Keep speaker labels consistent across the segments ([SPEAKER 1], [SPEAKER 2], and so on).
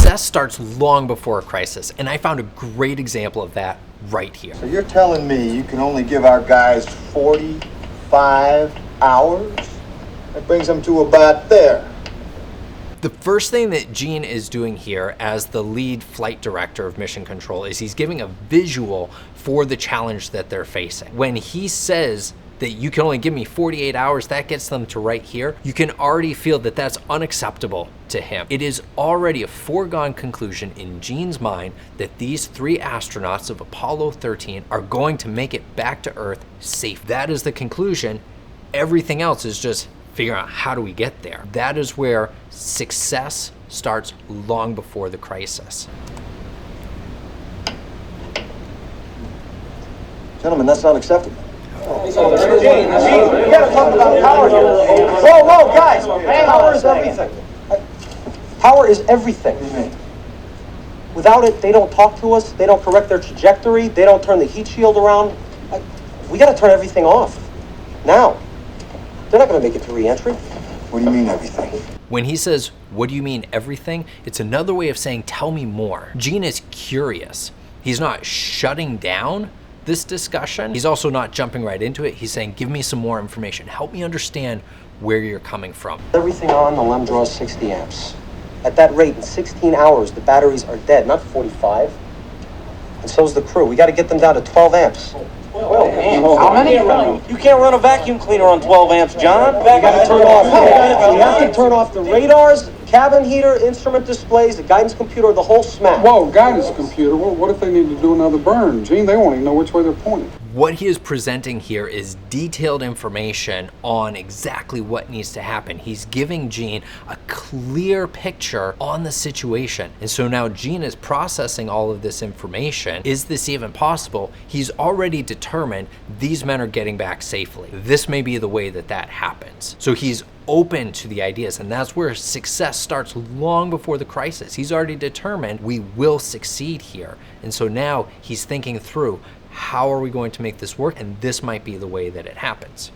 [SPEAKER 1] Success starts long before a crisis, and I found a great example of that right here.
[SPEAKER 2] So you're telling me you can only give our guys 45 hours? That brings them to about there.
[SPEAKER 1] The first thing that Gene is doing here as the lead flight director of Mission Control is he's giving a visual for the challenge that they're facing. When he says that you can only give me 48 hours, that gets them to right here. You can already feel that that's unacceptable to him. It is already a foregone conclusion in Gene's mind that these 3 astronauts of Apollo 13 are going to make it back to Earth safe. That is the conclusion. Everything else is just figuring out how do we get there. That is where success starts long before the crisis.
[SPEAKER 2] Gentlemen, that's not acceptable.
[SPEAKER 3] Gene, you gotta talk about power here. Whoa, guys! Power is everything. Power is everything. Without it, they don't talk to us, they don't correct their trajectory, they don't turn the heat shield around. We gotta turn everything off. Now. They're not gonna make it to re-entry.
[SPEAKER 2] What do you mean everything?
[SPEAKER 1] When he says, what do you mean everything? It's another way of saying, tell me more. Gene is curious. He's not shutting down this discussion. He's also not jumping right into it. He's saying, give me some more information. Help me understand where you're coming from.
[SPEAKER 3] Everything on the LEM draws 60 amps. At that rate, in 16 hours, the batteries are dead, not 45. And so's the crew. We gotta get them down to 12 amps.
[SPEAKER 4] How many?
[SPEAKER 3] You can't run a vacuum cleaner on 12 amps, John. You gotta turn off. You have to turn off the radars, cabin heater, instrument displays, the guidance computer, the whole smack.
[SPEAKER 4] Whoa, guidance computer. What if they need to do another burn? Gene, they won't even know which way they're pointing.
[SPEAKER 1] What he is presenting here is detailed information on exactly what needs to happen. He's giving Gene a clear picture on the situation. And so now Gene is processing all of this information. Is this even possible? He's already determined these men are getting back safely. This may be the way that that happens. So he's open to the ideas, and that's where success starts long before the crisis. He's already determined we will succeed here. And so now he's thinking through, how are we going to make this work? And this might be the way that it happens.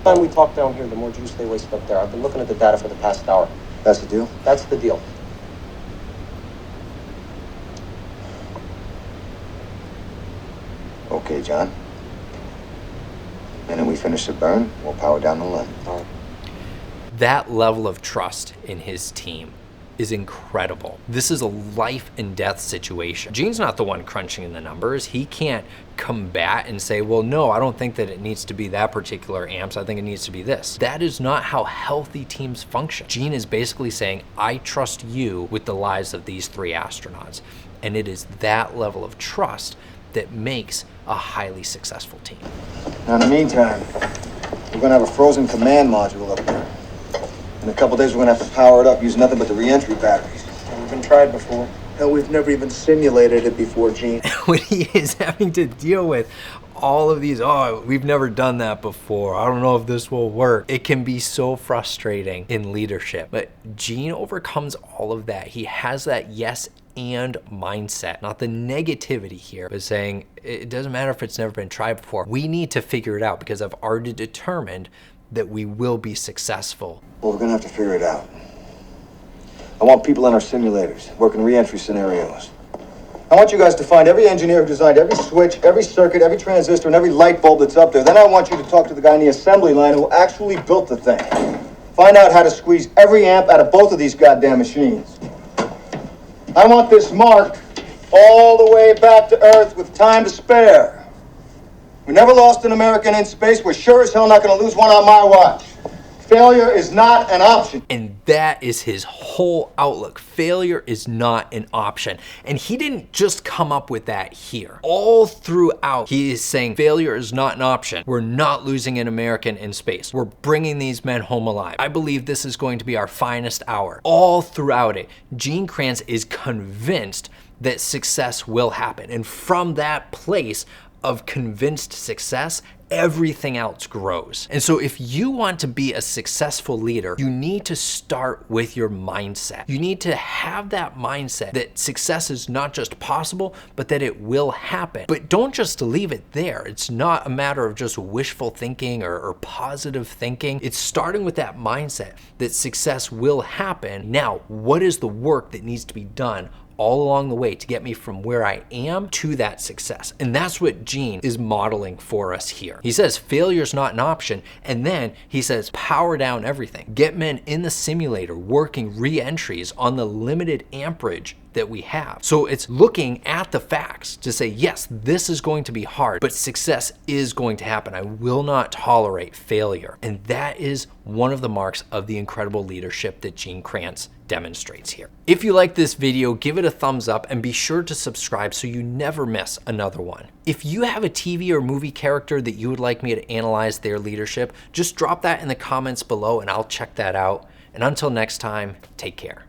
[SPEAKER 3] The time we talk down here, the more juice they waste up there. I've been looking at the data for the past hour.
[SPEAKER 2] That's the deal?
[SPEAKER 3] That's the deal.
[SPEAKER 2] Okay, John. And then we finish the burn, we'll power down the LEM. All right.
[SPEAKER 1] That level of trust in his team is incredible. This is a life and death situation. Gene's not the one crunching in the numbers. He can't combat and say, well, no, I don't think that it needs to be that particular amps. I think it needs to be this. That is not how healthy teams function. Gene is basically saying, I trust you with the lives of these 3 astronauts. And it is that level of trust that makes a highly successful team.
[SPEAKER 2] Now, in the meantime, we're gonna have a frozen command module up there. In a couple days, we're gonna have to power it up using nothing but the re-entry batteries.
[SPEAKER 3] We've been tried before.
[SPEAKER 2] Hell, we've never even simulated it before, Gene.
[SPEAKER 1] When he is having to deal with all of these, oh, we've never done that before, I don't know if this will work. It can be so frustrating in leadership. But Gene overcomes all of that. He has that yes and mindset, not the negativity here, but saying it doesn't matter if it's never been tried before. We need to figure it out because I've already determined that we will be successful.
[SPEAKER 2] Well, we're gonna have to figure it out. I want people in our simulators, working re-entry scenarios. I want you guys to find every engineer who designed every switch, every circuit, every transistor, and every light bulb that's up there. Then I want you to talk to the guy in the assembly line who actually built the thing. Find out how to squeeze every amp out of both of these goddamn machines. I want this marked all the way back to Earth with time to spare. We never lost an American in space. We're sure as hell not going to lose one on my watch. Failure is not an option.
[SPEAKER 1] And that is his whole outlook. Failure is not an option. And he didn't just come up with that here. All throughout, he is saying failure is not an option. We're not losing an American in space. We're bringing these men home alive. I believe this is going to be our finest hour. All throughout it, Gene Kranz is convinced that success will happen. And from that place of convinced success, everything else grows. And so if you want to be a successful leader, you need to start with your mindset. You need to have that mindset that success is not just possible, but that it will happen. But don't just leave it there. It's not a matter of just wishful thinking or positive thinking. It's starting with that mindset that success will happen. Now, what is the work that needs to be done all along the way to get me from where I am to that success? And that's what Gene is modeling for us here. He says failure's not an option, and then he says power down everything. Get men in the simulator working re-entries on the limited amperage that we have. So it's looking at the facts to say, yes, this is going to be hard, but success is going to happen. I will not tolerate failure. And that is one of the marks of the incredible leadership that Gene Kranz demonstrates here. If you like this video, give it a thumbs up and be sure to subscribe so you never miss another one. If you have a TV or movie character that you would like me to analyze their leadership, just drop that in the comments below and I'll check that out. And until next time, take care.